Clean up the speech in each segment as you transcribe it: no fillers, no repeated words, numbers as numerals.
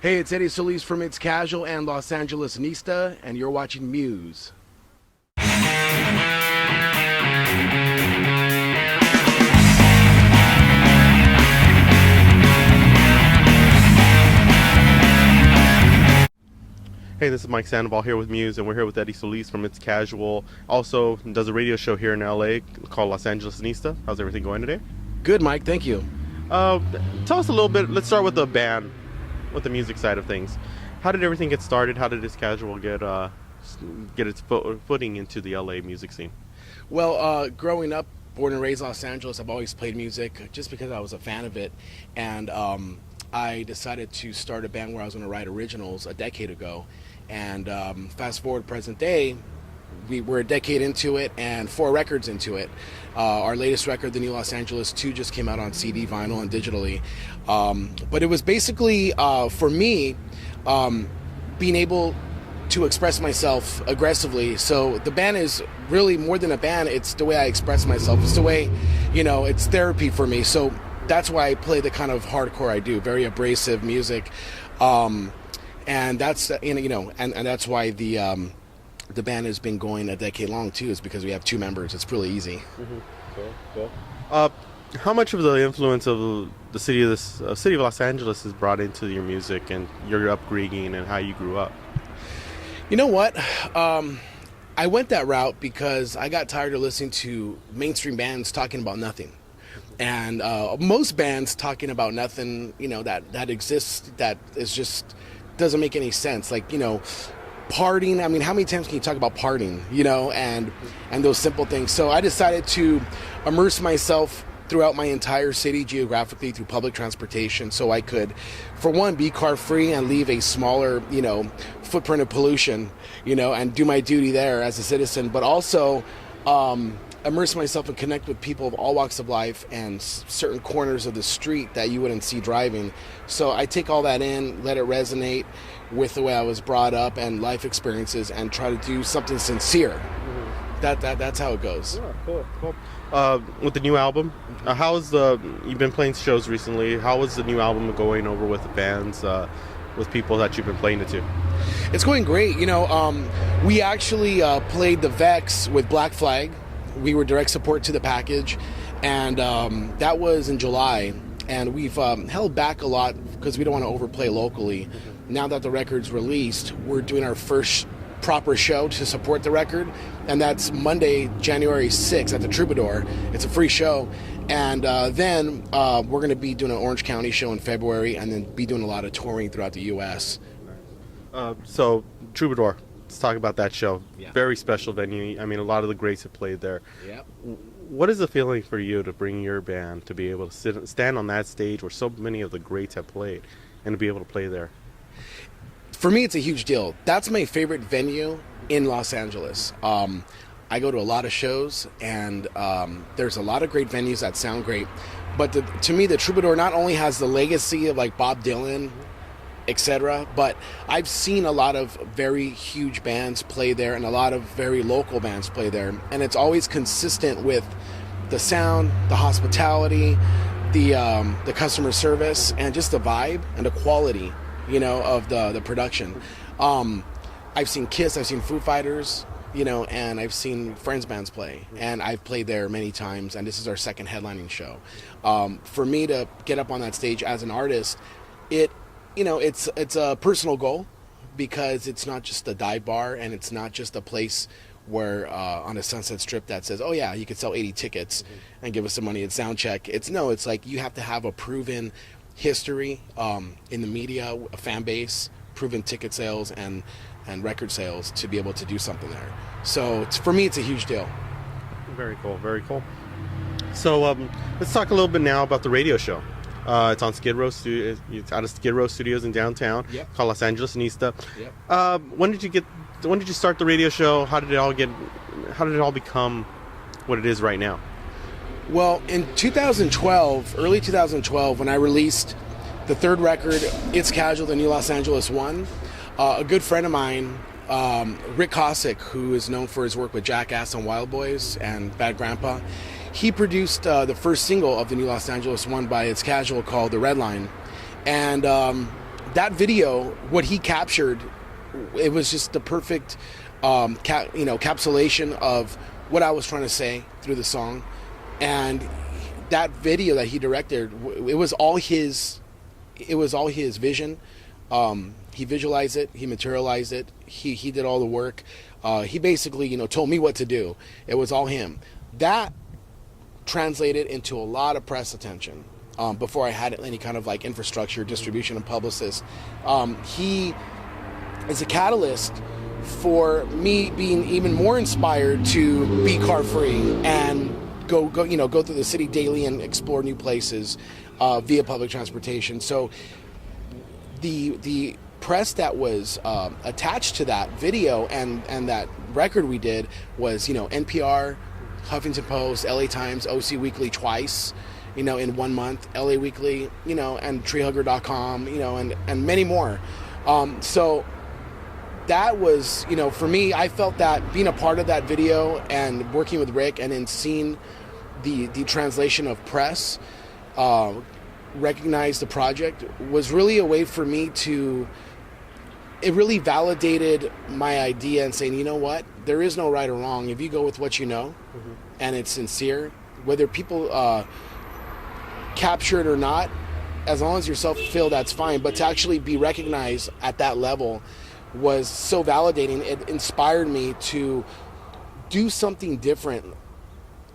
Hey, it's Eddie Solis from It's Casual and Los Angeles Nista, and you're watching M.U.S.E. Hey, this is Mike Sandoval here with M.U.S.E, and we're here with Eddie Solis from It's Casual. Also does a radio show here in LA called Los Angeles Nista. How's everything going today? Good, Mike. Thank you. Tell us a little bit. Let's start with the band, with the music side of things. How did everything get started? How did It's Casual get its footing into the LA music scene? Well, growing up, born and raised in Los Angeles, I've always played music just because I was a fan of it. And I decided to start a band where I was going to write originals a decade ago. And fast forward present day, we're a decade into it and 4 records into it. Our latest record, the new Los Angeles 2, just came out on CD, vinyl, and digitally. But it was basically, for me, being able to express myself aggressively. So the band is really more than a band. It's the way I express myself. It's the way, it's therapy for me. So that's why I play the kind of hardcore I do, very abrasive music. And that's, and that's why the band has been going a decade long too, is because we have 2 members. It's really easy. Mm-hmm. Cool. How much of the influence of the city of Los Angeles is brought into your music and your upbringing and how you grew up? You know what? I went that route because I got tired of listening to mainstream bands talking about nothing. And most bands talking about nothing, that exists, that is just doesn't make any sense. Like, partying. I mean, how many times can you talk about partying, and those simple things? So I decided to immerse myself throughout my entire city geographically through public transportation, so I could, for one, be car free and leave a smaller, footprint of pollution, and do my duty there as a citizen, but also immerse myself and connect with people of all walks of life and certain corners of the street that you wouldn't see driving. So I take all that in, let it resonate with the way I was brought up and life experiences, and try to do something sincere. Mm-hmm. That's how it goes. Yeah, cool. With the new album, you've been playing shows recently. How is the new album going over with the bands, with people that you've been playing it to? It's going great. We actually played the Vex with Black Flag. We were direct support to the package, and that was in July. And we've held back a lot because we don't want to overplay locally. Mm-hmm. Now that the record's released, we're doing our first proper show to support the record, and that's Monday, January 6th at the Troubadour. It's a free show. And then we're going to be doing an Orange County show in February, and then be doing a lot of touring throughout the U.S. So Troubadour, let's talk about that show. Yeah. Very special venue. I mean, a lot of the greats have played there. Yep. What is the feeling for you to bring your band to be able to stand on that stage where so many of the greats have played, and to be able to play there? For me, it's a huge deal. That's my favorite venue in Los Angeles. I go to a lot of shows, and there's a lot of great venues that sound great. But to me, the Troubadour not only has the legacy of like Bob Dylan, etc., but I've seen a lot of very huge bands play there and a lot of very local bands play there, and it's always consistent with the sound, the hospitality, the customer service, and just the vibe and the quality, of the production. I've seen Kiss, I've seen Foo Fighters, and I've seen Friends bands play, and I've played there many times, and this is our second headlining show. For me to get up on that stage as an artist, it's a personal goal, because it's not just a dive bar, and it's not just a place where on a Sunset Strip that says, oh yeah, you could sell 80 tickets and give us some money at sound check. It's like you have to have a proven history in the media, a fan base, proven ticket sales and record sales to be able to do something there. So for me, it's a huge deal. Very cool. So let's talk a little bit now about the radio show. It's on Skidrow Studios. It's out of Skidrow Studios in downtown. Yep. Called Los Angeles Nista. Yep. When did you start the radio show? How did it all become what it is right now? Well, in 2012, early 2012, when I released the 3rd record, It's Casual, the new Los Angeles 1, a good friend of mine, Rick Cossack, who is known for his work with Jackass and Wild Boys and Bad Grandpa, he produced the first single of the new Los Angeles 1 by It's Casual called The Red Line. And that video, what he captured, it was just the perfect encapsulation of what I was trying to say through the song. And that video that he directed, it was all his vision. He visualized it, he materialized it, he did all the work. He basically, told me what to do. It was all him. That translated into a lot of press attention before I had any kind of like infrastructure, distribution, and publicist. He is a catalyst for me being even more inspired to be car free and go through the city daily and explore new places via public transportation. So the press that was attached to that video and that record we did was NPR, Huffington Post, LA Times, OC Weekly twice, in 1 month, LA Weekly, and treehugger.com, and many more. So that was, for me, I felt that being a part of that video and working with Rick and then seeing the translation of press recognize the project was really a way for me to, it really validated my idea and saying, you know what, there is no right or wrong. If you go with what you know, and it's sincere, whether people capture it or not, as long as yourself feel, that's fine. But to actually be recognized at that level was so validating. It inspired me to do something different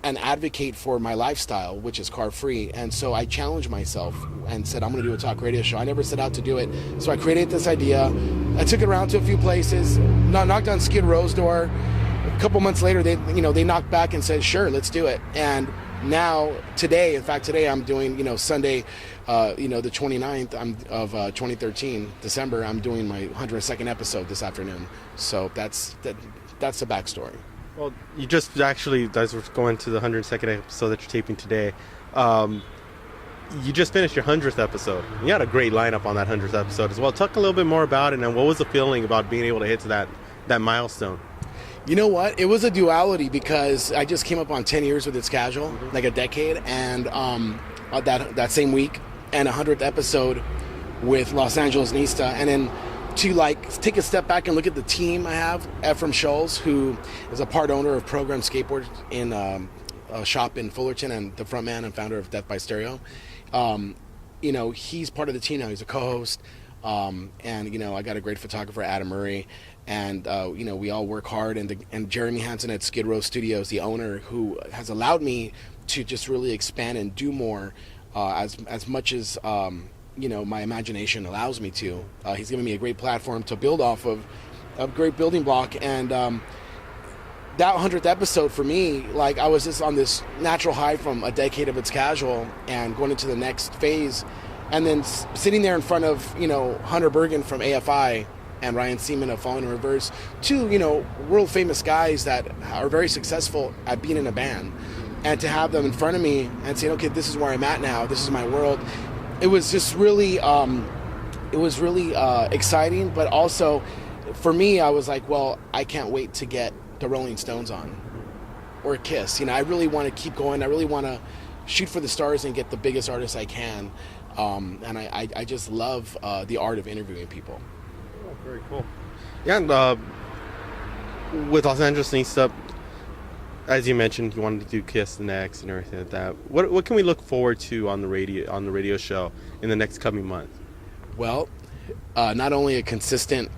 and advocate for my lifestyle, which is car free. And so I challenged myself and said, I'm going to do a talk radio show. I never set out to do it. So I created this idea. I took it around to a few places, knocked on Skid Row's door. A couple months later, they knocked back and said, sure, let's do it. And now, today I'm doing, Sunday, the 29th of 2013, December, I'm doing my 102nd episode this afternoon. So that's the backstory. Well, you just actually, as we're going to the 102nd episode that you're taping today, you just finished your 100th episode. You had a great lineup on that 100th episode as well. Talk a little bit more about it, and what was the feeling about being able to hit to that milestone? You know what? It was a duality because I just came up on 10 years with It's Casual, like a decade, and that same week, and 100th episode with Los Angeles Nista, and then to take a step back and look at the team I have, Ephraim Scholes, who is a part owner of Program Skateboard in a shop in Fullerton and the front man and founder of Death by Stereo. He's part of the team now. He's a co-host. And I got a great photographer, Adam Murray, and we all work hard. And Jeremy Hansen at Skidrow Studios, the owner, who has allowed me to just really expand and do more as much as my imagination allows me to. He's given me a great platform to build off of, a great building block. And that 100th episode for me, I was just on this natural high from a decade of It's Casual and going into the next phase. And then sitting there in front of, Hunter Bergen from AFI and Ryan Seaman of Falling in Reverse, two, world famous guys that are very successful at being in a band. And to have them in front of me and say, okay, this is where I'm at now, this is my world. It was just really, exciting. But also, for me, I was like, well, I can't wait to get the Rolling Stones on or Kiss. I really want to keep going. I really want to shoot for the stars and get the biggest artists I can. And I just love the art of interviewing people. Oh, very cool. Yeah, and with Los Angeles Nista, as you mentioned, you wanted to do Kiss next and everything like that. What can we look forward to on the radio show in the next coming month? Well, not only a consistent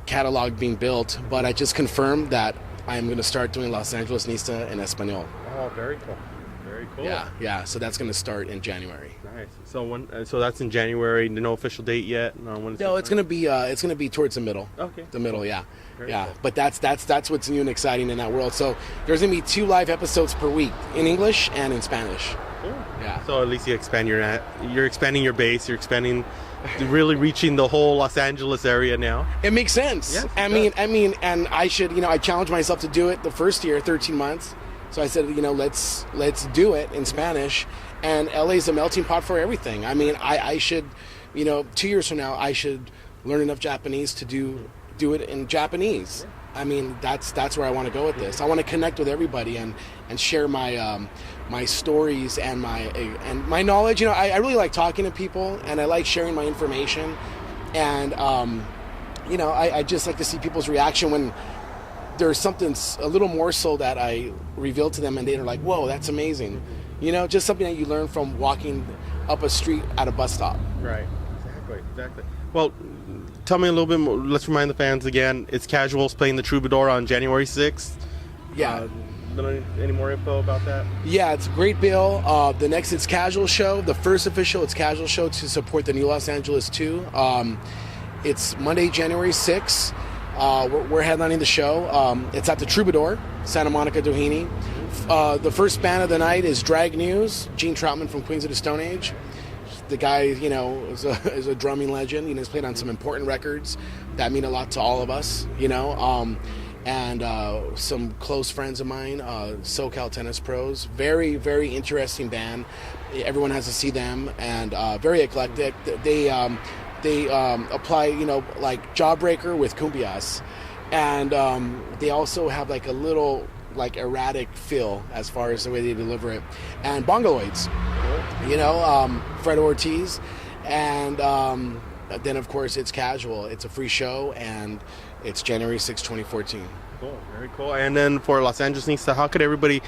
catalog being built, but I just confirmed that I am going to start doing Los Angeles Nista in Espanol. Oh, very cool. Very cool. Yeah. So that's going to start in January. Nice. So that's in January. No official date yet. No, it's going to be towards the middle. Okay. The middle, yeah. Very yeah. Cool. But that's what's new and exciting in that world. So there's going to be 2 live episodes per week in English and in Spanish. Cool. Yeah. So at least you're expanding your base. You're expanding, really reaching the whole Los Angeles area now. It makes sense. Yes, I mean, and I should, I challenged myself to do it the first year, 13 months. So I said, let's do it in Spanish. And LA's a melting pot for everything. I mean, I should, 2 years from now, I should learn enough Japanese to do it in Japanese. I mean, that's where I want to go with this. I want to connect with everybody and share my my stories and my knowledge. I really like talking to people, and I like sharing my information. And I just like to see people's reaction when there's something a little more so that I reveal to them, and they're like, "Whoa, that's amazing!" Just something that you learn from walking up a street at a bus stop. Right. Exactly. Well, tell me a little bit more. Let's remind the fans again. It's Casuals playing the Troubadour on January 6th. Yeah. Any more info about that? Yeah, it's a great bill. The next It's Casual show, the first official It's Casual show to support the new Los Angeles 2. It's Monday, January 6th. We're headlining the show. It's at the Troubadour, Santa Monica, Doheny. The first band of the night is Drag News, Gene Troutman from Queens of the Stone Age. The guy, is a drumming legend. He's played on some important records that mean a lot to all of us, and some close friends of mine, SoCal Tennis Pros. Very, very interesting band. Everyone has to see them, and very eclectic. They apply, like Jawbreaker with cumbias, and they also have like a little erratic feel as far as the way they deliver it, and Bongoloids, Fred Ortiz, and then of course It's Casual. It's a free show, and it's January 6, 2014. Cool, very cool. And then for Los Angeles Nista, how could everybody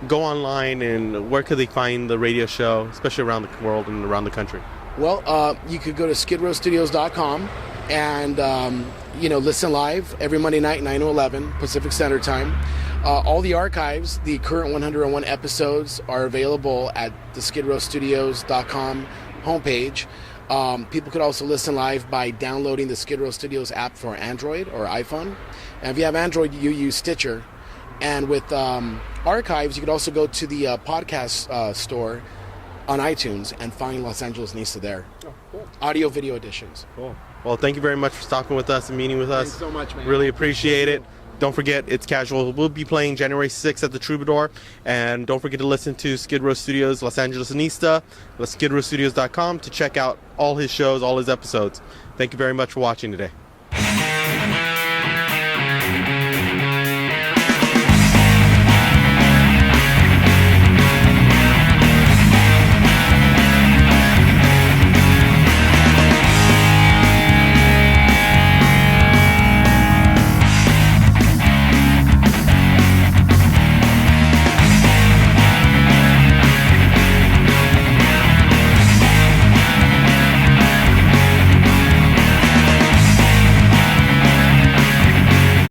go online, and where could they find the radio show, especially around the world and around the country? Well, you could go to skidrowstudios.com and listen live every Monday night, 9 to 11 Pacific Standard Time. All the archives, the current 101 episodes, are available at the skidrowstudios.com homepage. People could also listen live by downloading the Skidrow Studios app for Android or iPhone. And if you have Android, you use Stitcher. And with archives, you could also go to the podcast store on iTunes and find Los Angeles Nista there. Oh, cool. Audio video editions. Cool. Well, thank you very much for stopping with us and meeting with us. Thanks so much, man. Really appreciate it. Don't forget, It's Casual. We'll be playing January 6th at the Troubadour. And don't forget to listen to Skidrow Studios, Los Angeles Nista, skidrowstudios.com to check out all his shows, all his episodes. Thank you very much for watching today.